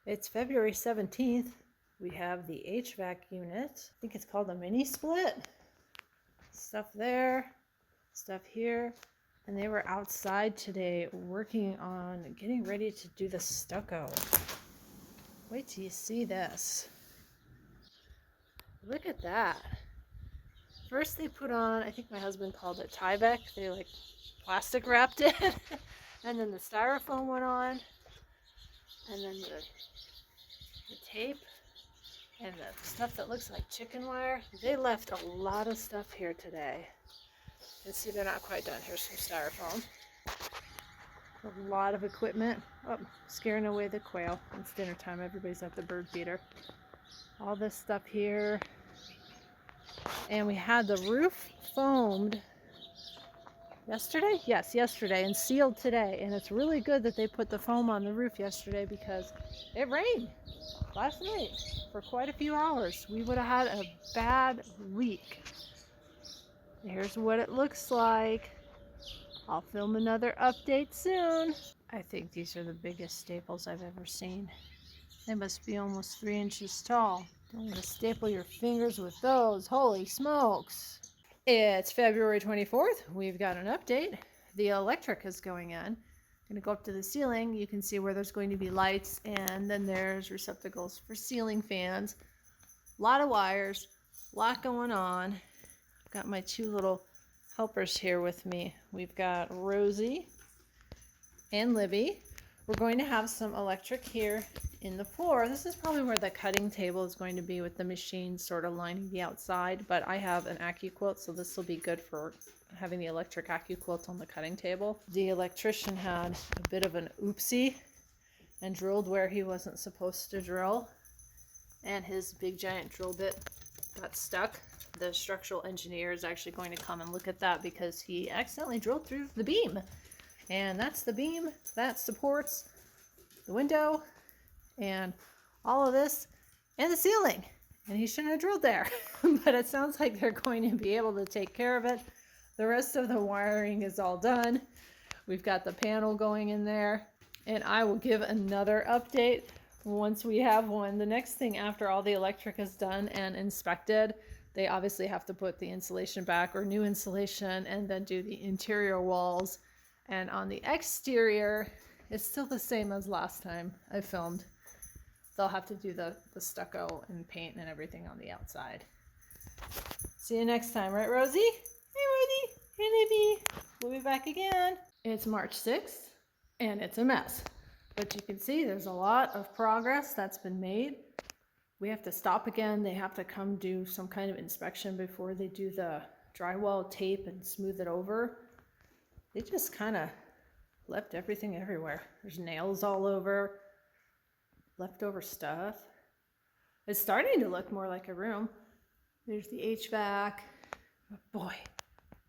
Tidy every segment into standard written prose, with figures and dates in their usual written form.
It's February 17th. We have the HVAC unit. I think it's called a mini split. Stuff there, stuff here. And they were outside today working on getting ready to do the stucco. Wait till you see this. Look at that. First they put on, I think my husband called it Tyvek. They like plastic wrapped it. And then the styrofoam went on. And then the tape. And the stuff that looks like chicken wire. They left a lot of stuff here today. And see, they're not quite done. Here's some styrofoam. A lot of equipment. Oh, scaring away the quail. It's dinner time. Everybody's at the bird feeder. All this stuff here. And we had the roof foamed yesterday? Yes, yesterday, and sealed today. And it's really good that they put the foam on the roof yesterday because it rained last night for quite a few hours. We would have had a bad leak. Here's what it looks like. I'll film another update soon. I think these are the biggest staples I've ever seen. They must be almost 3 inches tall. Don't want to staple your fingers with those. Holy smokes. It's February 24th. We've got an update. The electric is going in. I'm going to go up to the ceiling. You can see where there's going to be lights, and then there's receptacles for ceiling fans. A lot of wires, a lot going on. Got my two little helpers here with me. We've got Rosie and Libby. We're going to have some electric here in the floor. This is probably where the cutting table is going to be with the machine sort of lining the outside, but I have an AccuQuilt, so this will be good for having the electric AccuQuilt on the cutting table. The electrician had a bit of an oopsie and drilled where he wasn't supposed to drill, and his big giant drill bit got stuck. The structural engineer is actually going to come and look at that because he accidentally drilled through the beam. And that's the beam that supports the window and all of this and the ceiling. And he shouldn't have drilled there. But it sounds like they're going to be able to take care of it. The rest of the wiring is all done. We've got the panel going in there. And I will give another update once we have one. The next thing after all the electric is done and inspected, they obviously have to put the insulation back or new insulation and then do the interior walls. And on the exterior, it's still the same as last time I filmed. They'll have to do the stucco and paint and everything on the outside. See you next time, right, Rosie? Hey, Rosie. Hey, Libby. We'll be back again. It's March 6th, and it's a mess. But you can see there's a lot of progress that's been made. We have to stop again. They have to come do some kind of inspection before they do the drywall tape and smooth it over. They just kind of left everything everywhere. There's nails all over, leftover stuff. It's starting to look more like a room. There's the HVAC. But boy,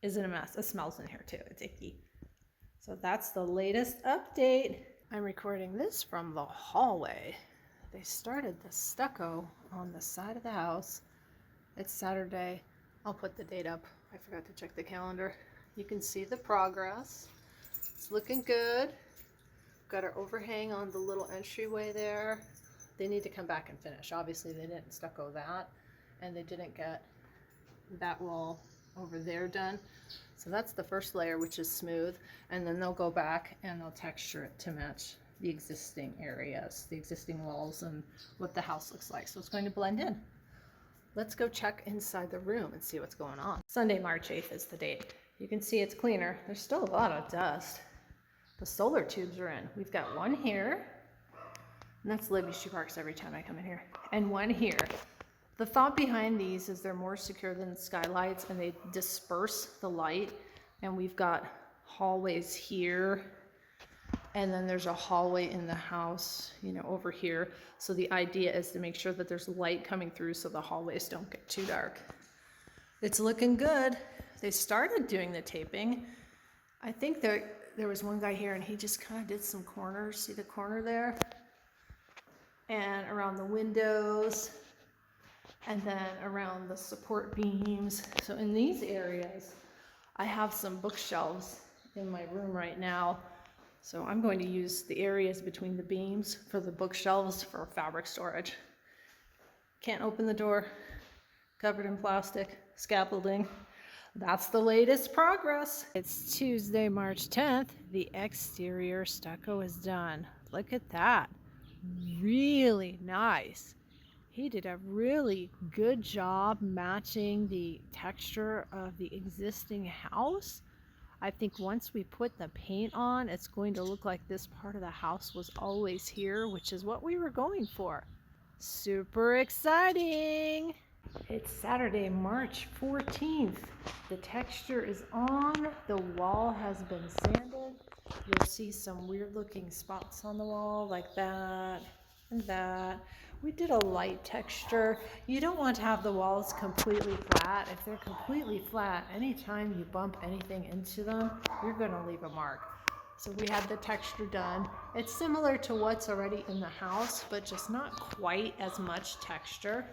is it a mess. It smells in here too. It's icky. So that's the latest update. I'm recording this from the hallway. They started the stucco on the side of the house. It's Saturday. I'll put the date up. I forgot to check the calendar. You can see the progress. It's looking good. Got our overhang on the little entryway there. They need to come back and finish. Obviously they didn't stucco that, and they didn't get that wall over there done. So that's the first layer, which is smooth, and then they'll go back and they'll texture it to match the existing areas, the existing walls, and what the house looks like. So it's going to blend in. Let's go check inside the room and see what's going on. Sunday, March 8th is the date. You can see it's cleaner. There's still a lot of dust. The solar tubes are in. We've got one here, and that's Libby. She barks every time I come in here. And one here. The thought behind these is they're more secure than the skylights, and they disperse the light. And we've got hallways here, and then there's a hallway in the house, you know, over here. So the idea is to make sure that there's light coming through so the hallways don't get too dark. It's looking good. They started doing the taping. I think there was one guy here and he just kind of did some corners. See the corner there? And around the windows, and then around the support beams. So in these areas, I have some bookshelves in my room right now. So I'm going to use the areas between the beams for the bookshelves for fabric storage. Can't open the door, covered in plastic, scaffolding. That's the latest progress. It's Tuesday, March 10th. The exterior stucco is done. Look at that. Really nice. He did a really good job matching the texture of the existing house. I think once we put the paint on, it's going to look like this part of the house was always here, which is what we were going for. Super exciting! It's Saturday, March 14th. The texture is on. The wall has been sanded. You'll see some weird looking spots on the wall like that and that. We did a light texture. You don't want to have the walls completely flat. If they're completely flat, anytime you bump anything into them, you're going to leave a mark. So we had the texture done. It's similar to what's already in the house, but just not quite as much texture.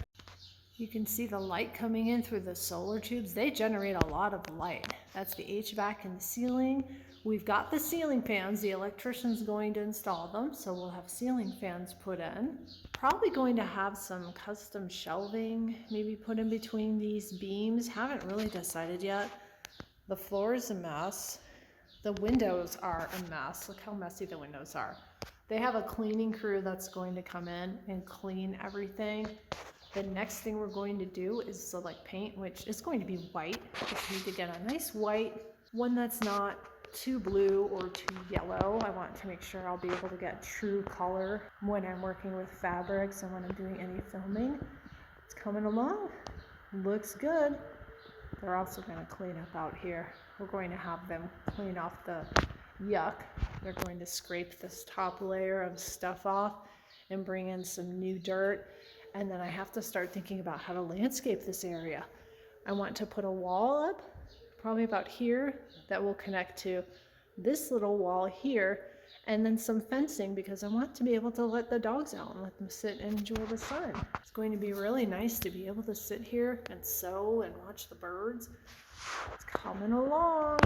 You can see the light coming in through the solar tubes. They generate a lot of light. That's the HVAC in the ceiling. We've got the ceiling fans. The electrician's going to install them, so we'll have ceiling fans put in. Probably going to have some custom shelving maybe put in between these beams. Haven't really decided yet. The floor is a mess. The windows are a mess. Look how messy the windows are. They have a cleaning crew that's going to come in and clean everything. The next thing we're going to do is select paint, which is going to be white. Just need to get a nice white, one that's not too blue or too yellow. I want to make sure I'll be able to get true color when I'm working with fabrics and when I'm doing any filming. It's coming along. Looks good. They're also going to clean up out here. We're going to have them clean off the yuck. They're going to scrape this top layer of stuff off and bring in some new dirt. And then I have to start thinking about how to landscape this area. I want to put a wall up, probably about here, that will connect to this little wall here, and then some fencing because I want to be able to let the dogs out and let them sit and enjoy the sun. It's going to be really nice to be able to sit here and sew and watch the birds. It's coming along.